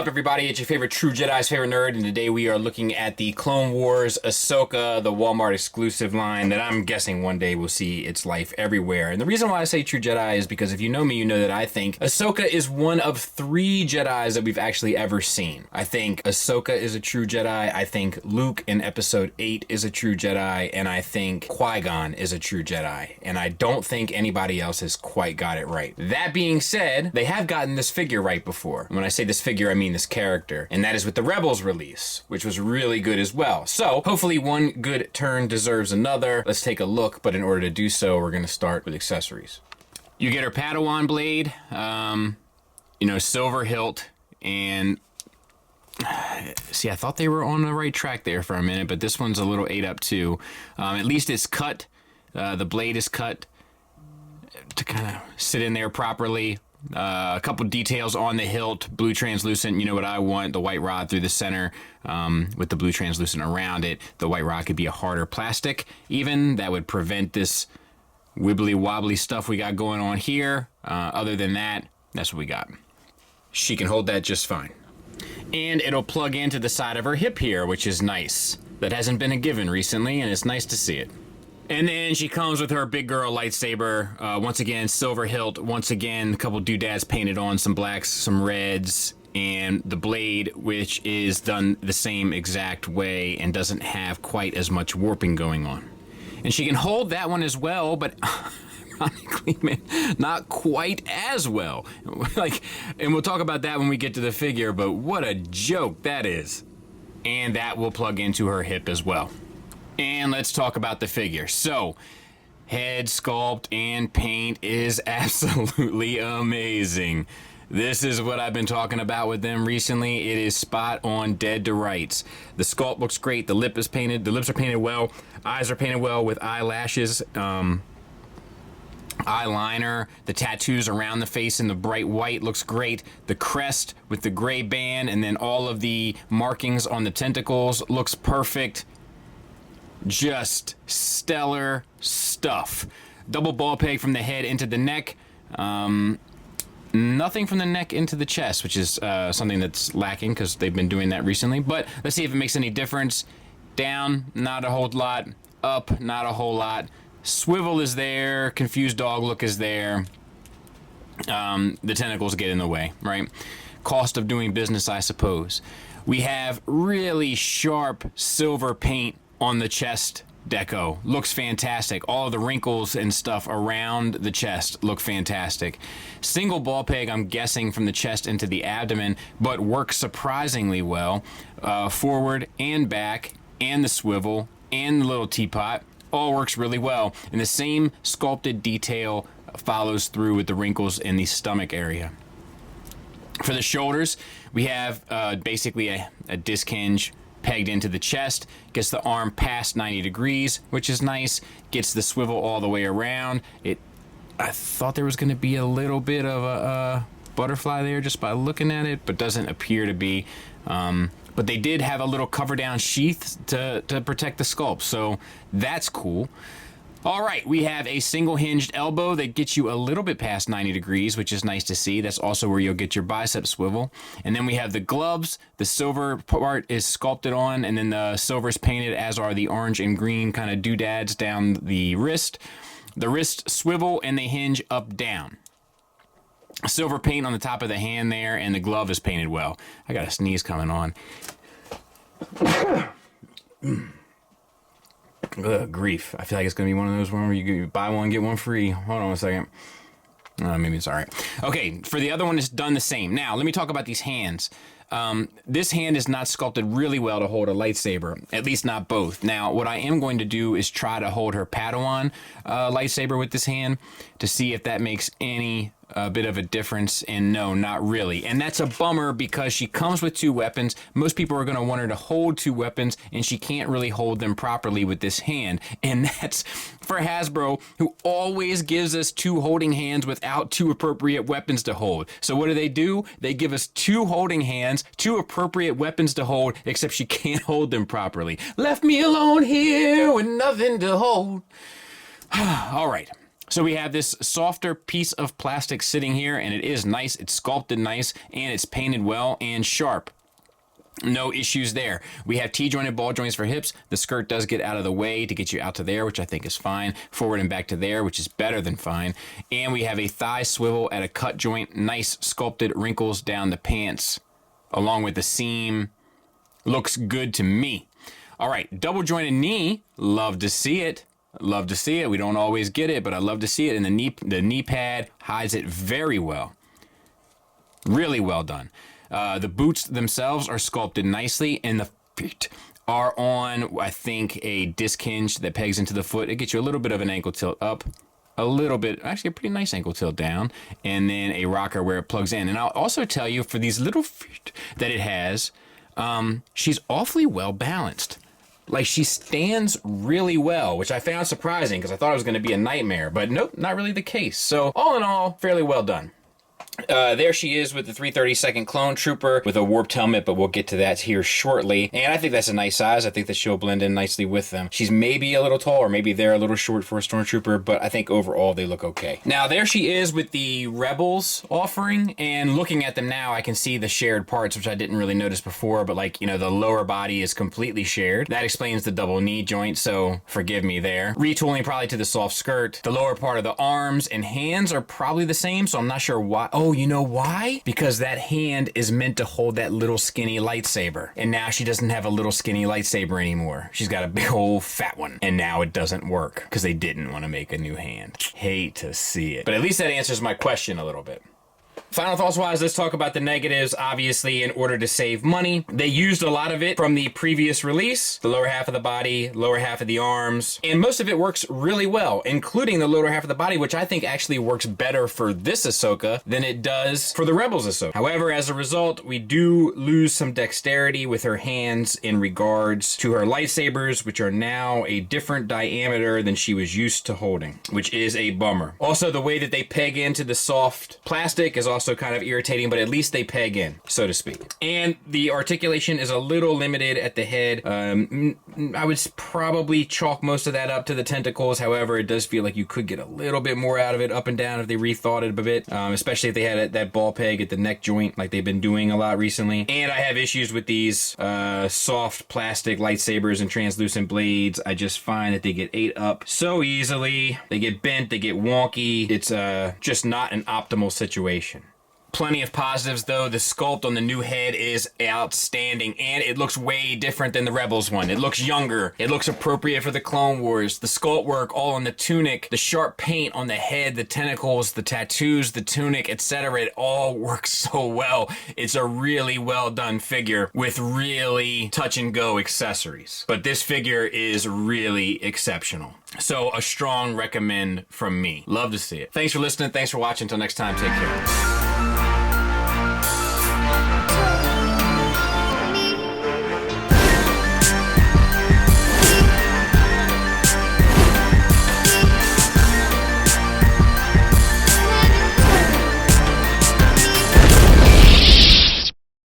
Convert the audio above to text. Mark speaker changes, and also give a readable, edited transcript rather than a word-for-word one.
Speaker 1: everybody? It's your favorite True Jedi's favorite nerd, and today we are looking at the Clone Wars Ahsoka, the Walmart exclusive line that I'm guessing one day will see its life everywhere. And the reason why I say True Jedi is because if you know me, you know that I think Ahsoka is one of 3 Jedis that we've actually ever seen. I think Ahsoka is a true Jedi, I think Luke in Episode 8 is a true Jedi, and I think Qui-Gon is a true Jedi. And I don't think anybody else has quite got it right. That being said, they have gotten this figure right before. When I say this figure, I mean this character. And that is with the Rebels release, which was really good as well. So hopefully one good turn deserves another. Let's take a look, but in order to do so, we're going to start with accessories. You get her Padawan blade, silver hilt, and see, I thought they were on the right track there for a minute, but this one's a little ate up too. At least it's cut. The blade is cut to kind of sit in there properly. A couple details on the hilt, blue translucent, you know what I want, the white rod through the center with the blue translucent around it. The white rod could be a harder plastic even, that would prevent this wibbly wobbly stuff we got going on here. Other than that, that's what we got. She can hold that just fine. And it'll plug into the side of her hip here, which is nice. That hasn't been a given recently, and it's nice to see it. And then she comes with her big girl lightsaber. Once again, silver hilt. Once again, a couple doodads painted on, some blacks, some reds, and the blade, which is done the same exact way and doesn't have quite as much warping going on. And she can hold that one as well, but ironically, man, not quite as well. And we'll talk about that when we get to the figure, but what a joke that is. And that will plug into her hip as well. And let's talk about the figure. So, head sculpt and paint is absolutely amazing. This is what I've been talking about with them recently. It is spot on, dead to rights. The sculpt looks great. The lip is painted. The lips are painted well. Eyes are painted well with eyelashes. Eyeliner. The tattoos around the face in the bright white looks great. The crest with the gray band and then all of the markings on the tentacles looks perfect. Just stellar stuff. Double ball peg from the head into the neck. Nothing from the neck into the chest, which is something that's lacking because they've been doing that recently. But let's see if it makes any difference. Down, not a whole lot. Up, not a whole lot. Swivel is there. Confused dog look is there. The tentacles get in the way, right? Cost of doing business, I suppose. We have really sharp silver paint on the chest deco. Looks fantastic. All of the wrinkles and stuff around the chest look fantastic. Single ball peg, I'm guessing, from the chest into the abdomen, but works surprisingly well. Forward and back, and the swivel, and the little teapot. All works really well. And the same sculpted detail follows through with the wrinkles in the stomach area. For the shoulders, we have basically a disc hinge pegged into the chest, gets the arm past 90 degrees, which is nice, gets the swivel all the way around. I thought there was going to be a little bit of a butterfly there just by looking at it, but doesn't appear to be. But they did have a little cover down sheath to protect the sculpt, so that's cool. All right, we have a single hinged elbow that gets you a little bit past 90 degrees, which is nice to see. That's also where you'll get your bicep swivel. And then we have the gloves. The silver part is sculpted on, and then the silver is painted, as are the orange and green kind of doodads down the wrist. The wrist swivel and they hinge up down. Silver paint on the top of the hand there, and the glove is painted well. I got a sneeze coming on. Ugh, grief. I feel like it's going to be one of those ones where you buy one, get one free. Hold on a second. Maybe it's all right. Okay, for the other one, it's done the same. Now, let me talk about these hands. This hand is not sculpted really well to hold a lightsaber, at least not both. Now, what I am going to do is try to hold her Padawan lightsaber with this hand to see if that makes any bit of a difference, and no, not really. And that's a bummer because she comes with 2 weapons. Most people are going to want her to hold 2 weapons, and she can't really hold them properly with this hand. And that's for Hasbro, who always gives us 2 holding hands without 2 appropriate weapons to hold. So what do? They give us 2 holding hands, 2 appropriate weapons to hold, except she can't hold them properly. Left me alone here with nothing to hold. All right. So we have this softer piece of plastic sitting here, and it is nice. It's sculpted nice, and it's painted well and sharp. No issues there. We have T-jointed ball joints for hips. The skirt does get out of the way to get you out to there, which I think is fine. Forward and back to there, which is better than fine. And we have a thigh swivel at a cut joint. Nice sculpted wrinkles down the pants, along with the seam. Looks good to me. All right, double jointed knee. Love to see it. Love to see it. We don't always get it, but I love to see it. And the knee pad hides it very well. Really well done. The boots themselves are sculpted nicely, and the feet are on, I think, a disc hinge that pegs into the foot. It gets you a little bit of an ankle tilt up, a little bit, actually a pretty nice ankle tilt down, and then a rocker where it plugs in. And I'll also tell you, for these little feet that it has, she's awfully well balanced. Like, she stands really well, which I found surprising because I thought it was going to be a nightmare, but nope, not really the case. So all in all, fairly well done. There she is with the 332nd Clone Trooper with a warped helmet, but we'll get to that here shortly. And I think that's a nice size. I think that she'll blend in nicely with them. She's maybe a little tall, or maybe they're a little short for a Stormtrooper, but I think overall they look okay. Now, there she is with the Rebels offering, and looking at them now, I can see the shared parts, which I didn't really notice before, but like, you know, the lower body is completely shared. That explains the double knee joint, so forgive me there. Retooling probably to the soft skirt. The lower part of the arms and hands are probably the same, so I'm not sure why. Oh, you know why? Because that hand is meant to hold that little skinny lightsaber. And now she doesn't have a little skinny lightsaber anymore. She's got a big old fat one. And now it doesn't work because they didn't want to make a new hand. Hate to see it. But at least that answers my question a little bit. Final thoughts wise, let's talk about the negatives. Obviously, in order to save money, they used a lot of it from the previous release, the lower half of the body, lower half of the arms, and most of it works really well, including the lower half of the body, which I think actually works better for this Ahsoka than it does for the Rebels Ahsoka. However, as a result, we do lose some dexterity with her hands in regards to her lightsabers, which are now a different diameter than she was used to holding, which is a bummer. Also, the way that they peg into the soft plastic is also kind of irritating, but at least they peg in, so to speak. And the articulation is a little limited at the head. I would probably chalk most of that up to the tentacles. However, it does feel like you could get a little bit more out of it up and down if they rethought it a bit, especially if they had that ball peg at the neck joint like they've been doing a lot recently. And I have issues with these soft plastic lightsabers and translucent blades. I just find that they get ate up so easily. They get bent, they get wonky. It's just not an optimal situation. Plenty of positives, though. The sculpt on the new head is outstanding, and it looks way different than the Rebels one. It looks younger. It looks appropriate for the Clone Wars. The sculpt work all on the tunic, the sharp paint on the head, the tentacles, the tattoos, the tunic, etc. It all works so well. It's a really well done figure with really touch-and-go accessories. But this figure is really exceptional. So a strong recommend from me. Love to see it. Thanks for listening. Thanks for watching. Until next time, take care.